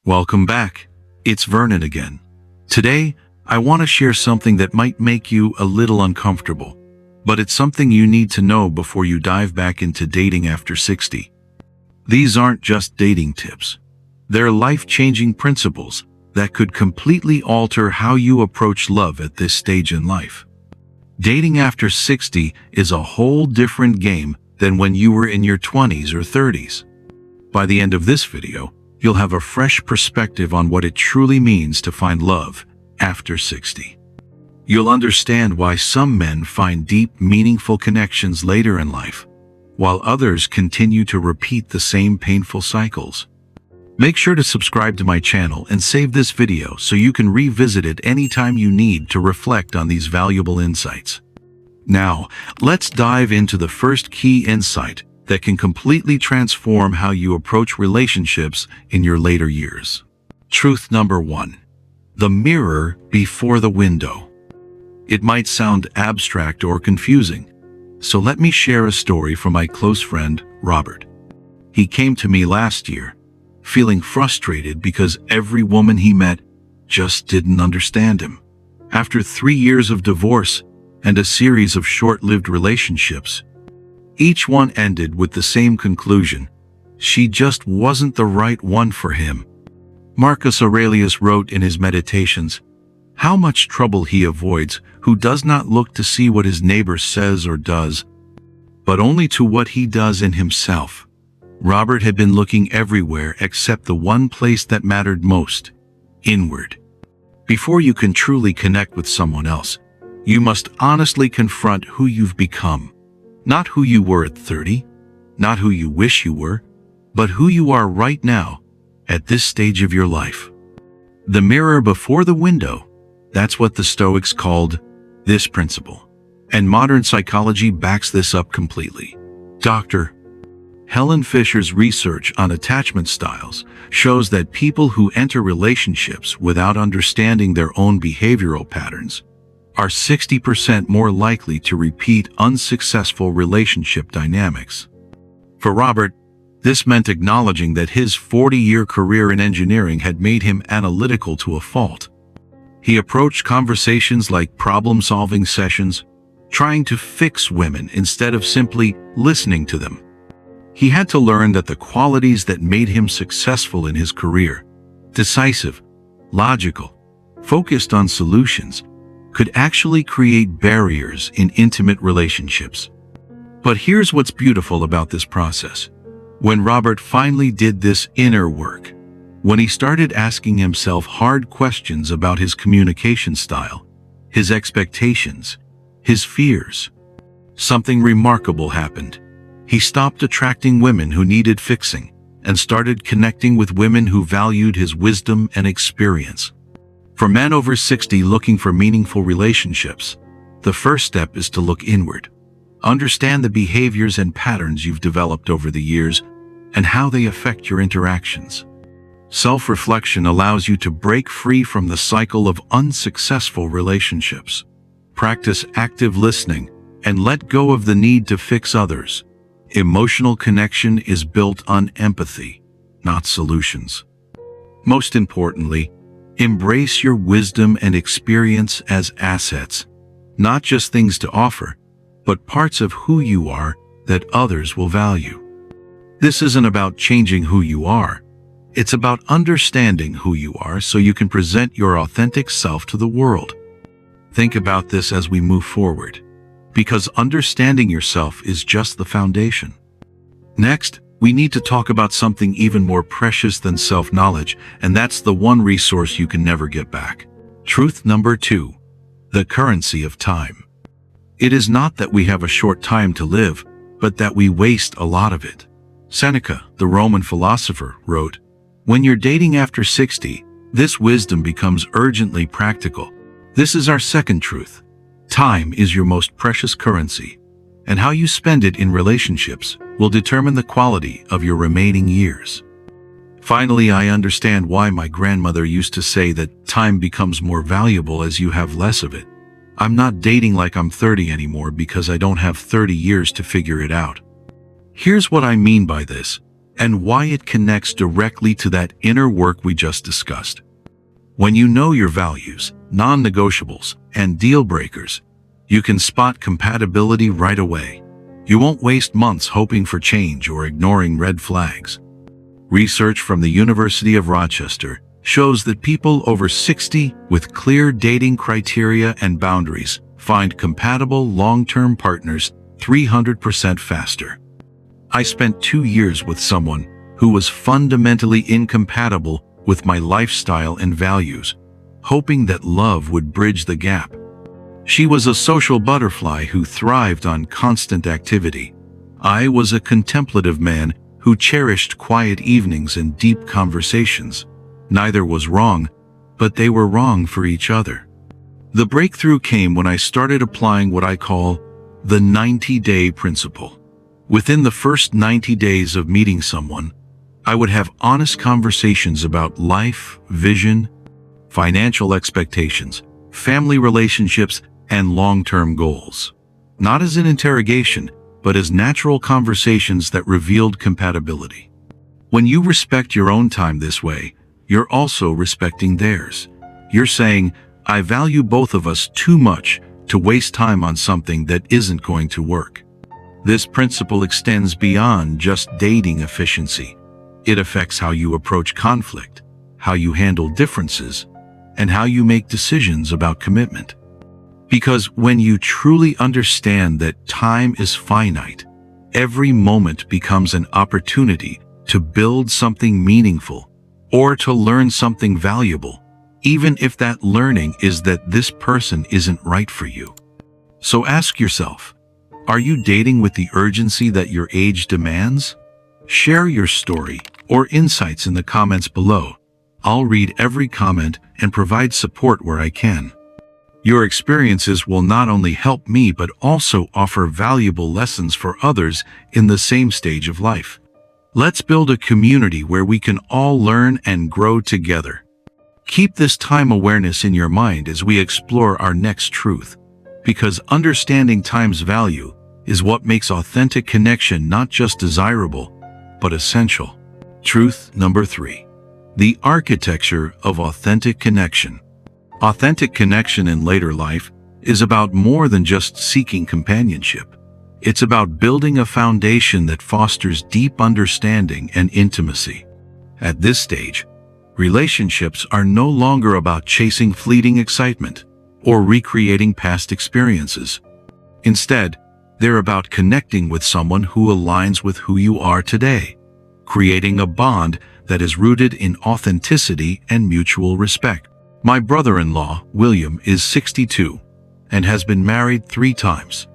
Welcome back. It's Vernon again. Today, I want to share something that might make you a little uncomfortable, but it's something you need to know before you dive back into dating after 60. These aren't just dating tips. They're life-changing principles that could completely alter how you approach love at this stage in life. Dating after 60 is a whole different game than when you were in your 20s or 30s. By the end of this video, you'll have a fresh perspective on what it truly means to find love after 60. You'll understand why some men find deep, meaningful connections later in life, while others continue to repeat the same painful cycles. Make sure to subscribe to my channel and save this video so you can revisit it anytime you need to reflect on these valuable insights. Now, let's dive into the first key insight that can completely transform how you approach relationships in your later years. Truth number 1. The mirror before the window. It might sound abstract or confusing, so let me share a story from my close friend, Robert. He came to me last year, feeling frustrated because every woman he met just didn't understand him. After 3 years of divorce and a series of short-lived relationships, each one ended with the same conclusion: she just wasn't the right one for him. Marcus Aurelius wrote in his Meditations, "How much trouble he avoids who does not look to see what his neighbor says or does, but only to what he does in himself." Robert had been looking everywhere except the one place that mattered most: inward. Before you can truly connect with someone else, you must honestly confront who you've become. Not who you were at 30, not who you wish you were, but who you are right now, at this stage of your life. The mirror before the window, that's what the Stoics called this principle. And modern psychology backs this up completely. Dr. Helen Fisher's research on attachment styles shows that people who enter relationships without understanding their own behavioral patterns are 60% more likely to repeat unsuccessful relationship dynamics. For Robert, this meant acknowledging that his 40-year career in engineering had made him analytical to a fault. He approached conversations like problem-solving sessions, trying to fix women instead of simply listening to them. He had to learn that the qualities that made him successful in his career, decisive, logical, focused on solutions, could actually create barriers in intimate relationships. But here's what's beautiful about this process. When Robert finally did this inner work, when he started asking himself hard questions about his communication style, his expectations, his fears, something remarkable happened. He stopped attracting women who needed fixing and started connecting with women who valued his wisdom and experience. For men over 60 looking for meaningful relationships, the first step is to look inward. Understand the behaviors and patterns you've developed over the years and how they affect your interactions. Self-reflection allows you to break free from the cycle of unsuccessful relationships. Practice active listening and let go of the need to fix others. Emotional connection is built on empathy, not solutions. Most importantly, embrace your wisdom and experience as assets, not just things to offer, but parts of who you are that others will value. This isn't about changing who you are. It's about understanding who you are so you can present your authentic self to the world. Think about this as we move forward, because understanding yourself is just the foundation. Next, we need to talk about something even more precious than self-knowledge, and that's the one resource you can never get back. Truth number 2. The currency of time. It is not that we have a short time to live, but that we waste a lot of it. Seneca, the Roman philosopher, wrote, "When you're dating after 60, this wisdom becomes urgently practical." This is our second truth. Time is your most precious currency, and how you spend it in relationships will determine the quality of your remaining years. Finally, I understand why my grandmother used to say that time becomes more valuable as you have less of it. I'm not dating like I'm 30 anymore because I don't have 30 years to figure it out. Here's what I mean by this. and why it connects directly to that inner work we just discussed. When you know your values, non-negotiables, and deal breakers, you can spot compatibility right away. You won't waste months hoping for change or ignoring red flags. Research from the University of Rochester shows that people over 60 with clear dating criteria and boundaries find compatible long-term partners 300% faster. I spent 2 years with someone who was fundamentally incompatible with my lifestyle and values, hoping that love would bridge the gap. She was a social butterfly who thrived on constant activity. I was a contemplative man who cherished quiet evenings and deep conversations. Neither was wrong, but they were wrong for each other. The breakthrough came when I started applying what I call the 90-day principle. Within the first 90 days of meeting someone, I would have honest conversations about life, vision, financial expectations, family relationships, and long-term goals. Not as an interrogation, but as natural conversations that revealed compatibility. When you respect your own time this way, you're also respecting theirs. You're saying, I value both of us too much to waste time on something that isn't going to work. This principle extends beyond just dating efficiency. It affects how you approach conflict, how you handle differences, and how you make decisions about commitment. Because when you truly understand that time is finite, every moment becomes an opportunity to build something meaningful or to learn something valuable, even if that learning is that this person isn't right for you. So ask yourself, are you dating with the urgency that your age demands? Share your story or insights in the comments below. I'll read every comment and provide support where I can. Your experiences will not only help me but also offer valuable lessons for others in the same stage of life. Let's build a community where we can all learn and grow together. Keep this time awareness in your mind as we explore our next truth, because understanding time's value is what makes authentic connection not just desirable, but essential. Truth number 3. The architecture of authentic connection. Authentic connection in later life is about more than just seeking companionship. It's about building a foundation that fosters deep understanding and intimacy. At this stage, relationships are no longer about chasing fleeting excitement or recreating past experiences. Instead, they're about connecting with someone who aligns with who you are today, creating a bond that is rooted in authenticity and mutual respect. My brother-in-law, William, is 62 and has been married 3 times.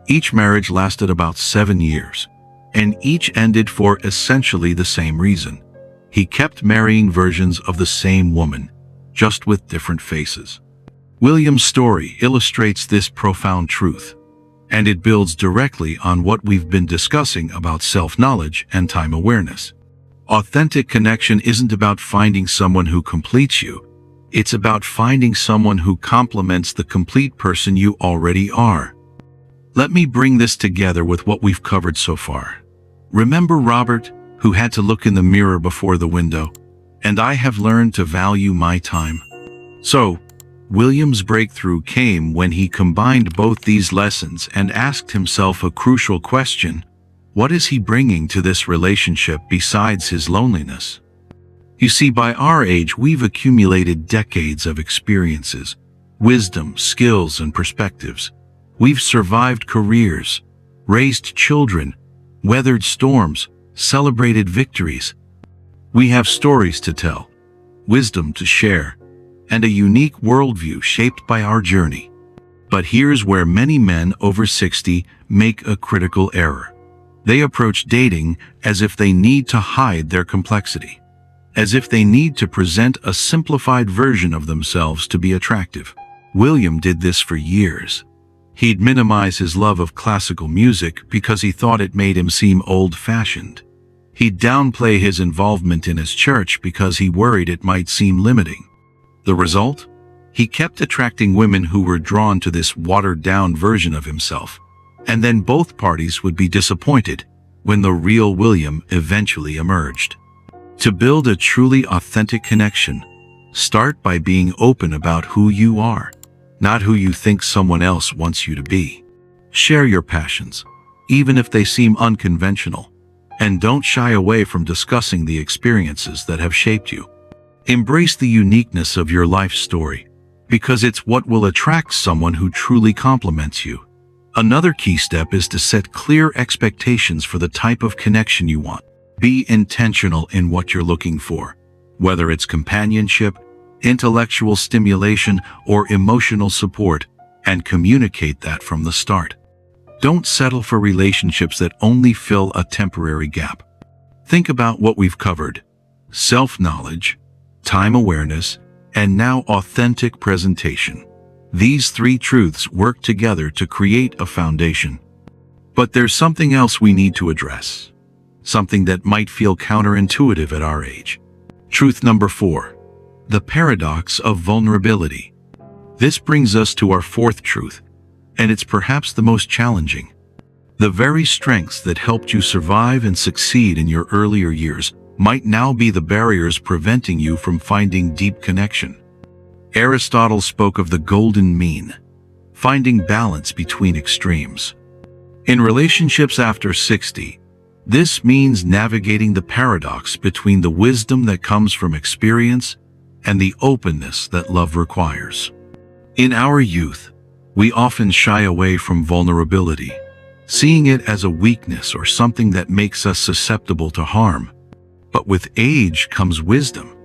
Each marriage lasted about 7 years, and each ended for essentially the same reason. He kept marrying versions of the same woman, just with different faces. William's story illustrates this profound truth, and it builds directly on what we've been discussing about self-knowledge and time awareness. Authentic connection isn't about finding someone who completes you. It's about finding someone who complements the complete person you already are. Let me bring this together with what we've covered so far. Remember Robert, who had to look in the mirror before the window? And I have learned to value my time. So, William's breakthrough came when he combined both these lessons and asked himself a crucial question: what is he bringing to this relationship besides his loneliness? You see, by our age, we've accumulated decades of experiences, wisdom, skills, and perspectives. We've survived careers, raised children, weathered storms, celebrated victories. We have stories to tell, wisdom to share, and a unique worldview shaped by our journey. But here's where many men over 60 make a critical error. They approach dating as if they need to hide their complexity, as if they need to present a simplified version of themselves to be attractive. William did this for years. He'd minimize his love of classical music because he thought it made him seem old-fashioned. He'd downplay his involvement in his church because he worried it might seem limiting. The result? He kept attracting women who were drawn to this watered-down version of himself, and then both parties would be disappointed when the real William eventually emerged. To build a truly authentic connection, start by being open about who you are, not who you think someone else wants you to be. Share your passions, even if they seem unconventional, and don't shy away from discussing the experiences that have shaped you. Embrace the uniqueness of your life story, because it's what will attract someone who truly complements you. Another key step is to set clear expectations for the type of connection you want. Be intentional in what you're looking for, whether it's companionship, intellectual stimulation, or emotional support, and communicate that from the start. Don't settle for relationships that only fill a temporary gap. Think about what we've covered: self-knowledge, time awareness, and now authentic presentation. These three truths work together to create a foundation. But there's something else we need to address, something that might feel counterintuitive at our age. Truth number 4, the paradox of vulnerability. This brings us to our fourth truth, and it's perhaps the most challenging. The very strengths that helped you survive and succeed in your earlier years might now be the barriers preventing you from finding deep connection. Aristotle spoke of the golden mean, finding balance between extremes. In relationships after 60, this means navigating the paradox between the wisdom that comes from experience and the openness that love requires. In our youth, we often shy away from vulnerability, seeing it as a weakness or something that makes us susceptible to harm. But with age comes wisdom,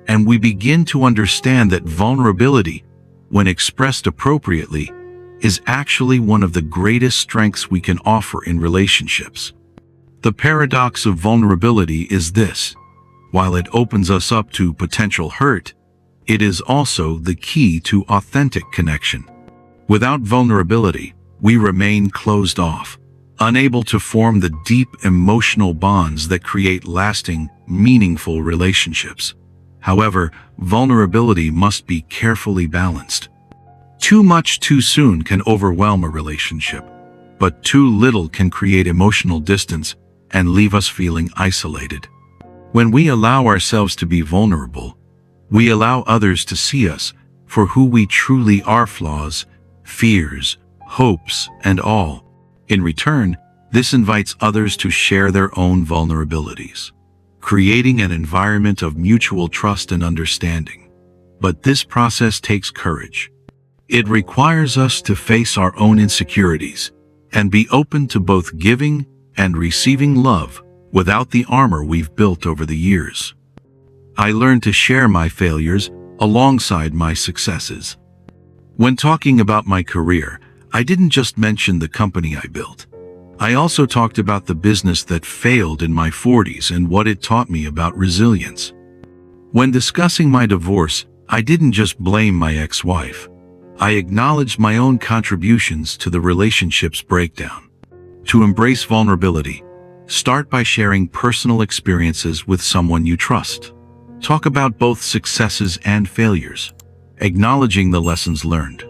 and we begin to understand that vulnerability, when expressed appropriately, is actually one of the greatest strengths we can offer in relationships. The paradox of vulnerability is this: while it opens us up to potential hurt, it is also the key to authentic connection. Without vulnerability, we remain closed off, unable to form the deep emotional bonds that create lasting, meaningful relationships. However, vulnerability must be carefully balanced. Too much too soon can overwhelm a relationship, but too little can create emotional distance and leave us feeling isolated. When we allow ourselves to be vulnerable, we allow others to see us for who we truly are: flaws, fears, hopes, and all. In return, this invites others to share their own vulnerabilities, creating an environment of mutual trust and understanding. But this process takes courage. It requires us to face our own insecurities and be open to both giving and receiving love without the armor we've built over the years. I learned to share my failures alongside my successes. When talking about my career, I didn't just mention the company I built. I also talked about the business that failed in my 40s and what it taught me about resilience. When discussing my divorce, I didn't just blame my ex-wife. I acknowledged my own contributions to the relationship's breakdown. To embrace vulnerability, start by sharing personal experiences with someone you trust. Talk about both successes and failures, acknowledging the lessons learned.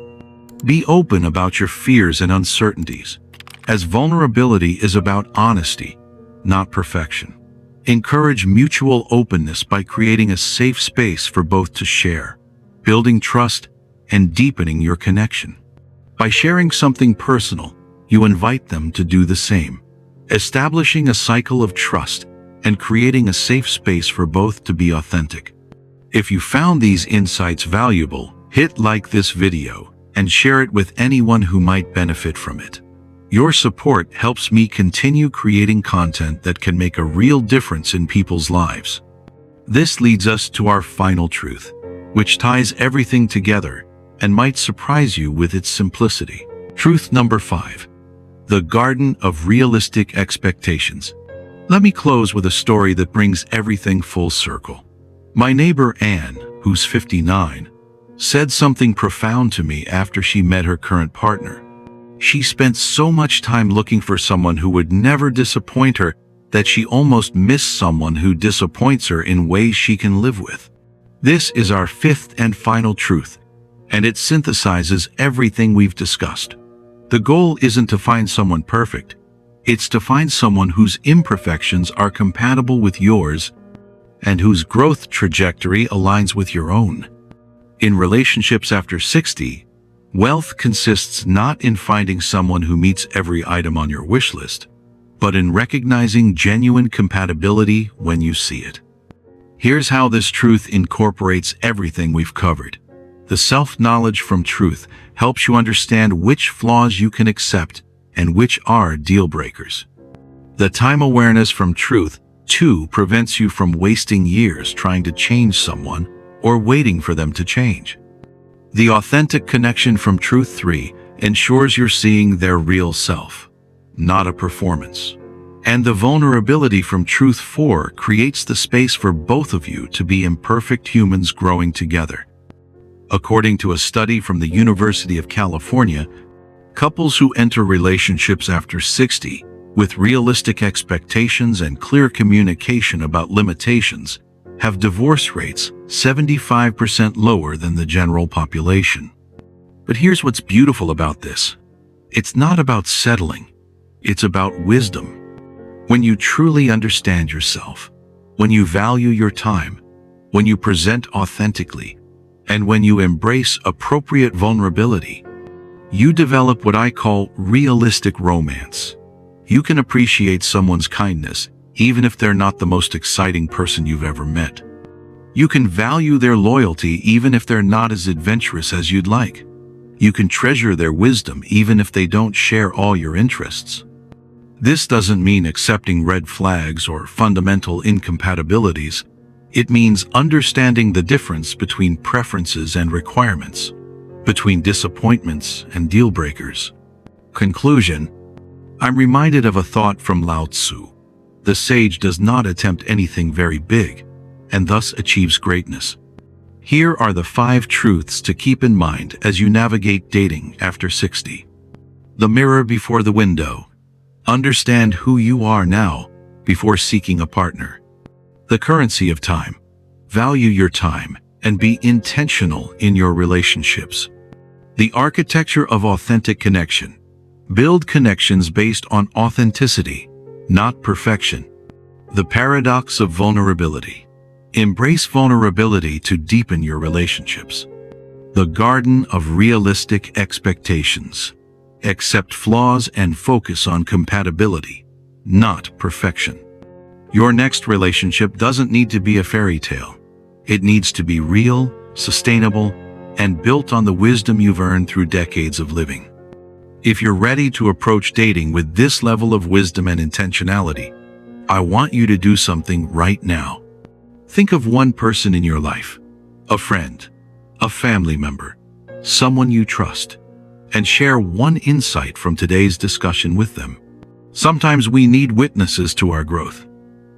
Be open about your fears and uncertainties, as vulnerability is about honesty, not perfection. Encourage mutual openness by creating a safe space for both to share, building trust and deepening your connection. By sharing something personal, you invite them to do the same, establishing a cycle of trust and creating a safe space for both to be authentic. If you found these insights valuable, hit like this video and share it with anyone who might benefit from it. Your support helps me continue creating content that can make a real difference in people's lives. This leads us to our final truth, which ties everything together and might surprise you with its simplicity. Truth number 5, the garden of realistic expectations. Let me close with a story that brings everything full circle. My neighbor Anne, who's 59, said something profound to me after she met her current partner. She spent so much time looking for someone who would never disappoint her that she almost missed someone who disappoints her in ways she can live with. This is our fifth and final truth, and it synthesizes everything we've discussed. The goal isn't to find someone perfect, It's to find someone whose imperfections are compatible with yours and whose growth trajectory aligns with your own. In relationships after 60, wealth consists not in finding someone who meets every item on your wish list, but in recognizing genuine compatibility when you see it. Here's how this truth incorporates everything we've covered. The self-knowledge from truth helps you understand which flaws you can accept and which are deal breakers. The time awareness from truth, too, prevents you from wasting years trying to change someone or waiting for them to change. The authentic connection from truth 3 ensures you're seeing their real self, not a performance. And the vulnerability from truth 4 creates the space for both of you to be imperfect humans growing together. According to a study from the University of California, couples who enter relationships after 60 with realistic expectations and clear communication about limitations have divorce rates 75% lower than the general population. But here's what's beautiful about this. It's not about settling. It's about wisdom. When you truly understand yourself, when you value your time, when you present authentically, and when you embrace appropriate vulnerability, you develop what I call realistic romance. You can appreciate someone's kindness, even if they're not the most exciting person you've ever met. You can value their loyalty, even if they're not as adventurous as you'd like. You can treasure their wisdom, even if they don't share all your interests. This doesn't mean accepting red flags or fundamental incompatibilities. It means understanding the difference between preferences and requirements, between disappointments and deal breakers. Conclusion: I'm reminded of a thought from Lao Tzu. The sage does not attempt anything very big, and thus achieves greatness. Here are the 5 truths to keep in mind as you navigate dating after 60. The mirror before the window. Understand who you are now before seeking a partner. The currency of time. Value your time and be intentional in your relationships. The architecture of authentic connection. Build connections based on authenticity, not perfection. The paradox of vulnerability. Embrace vulnerability to deepen your relationships. The garden of realistic expectations. Accept flaws and focus on compatibility, not perfection. Your next relationship doesn't need to be a fairy tale. It needs to be real, sustainable, and built on the wisdom you've earned through decades of living. If you're ready to approach dating with this level of wisdom and intentionality, I want you to do something right now. Think of one person in your life, a friend, a family member, someone you trust, and share one insight from today's discussion with them. Sometimes we need witnesses to our growth,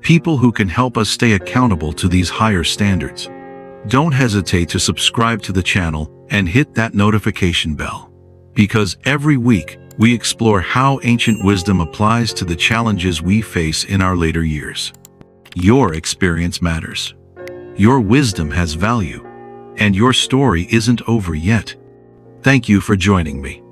people who can help us stay accountable to these higher standards. Don't hesitate to subscribe to the channel and hit that notification bell, because every week we explore how ancient wisdom applies to the challenges we face in our later years. Your experience matters. Your wisdom has value, and your story isn't over yet. Thank you for joining me.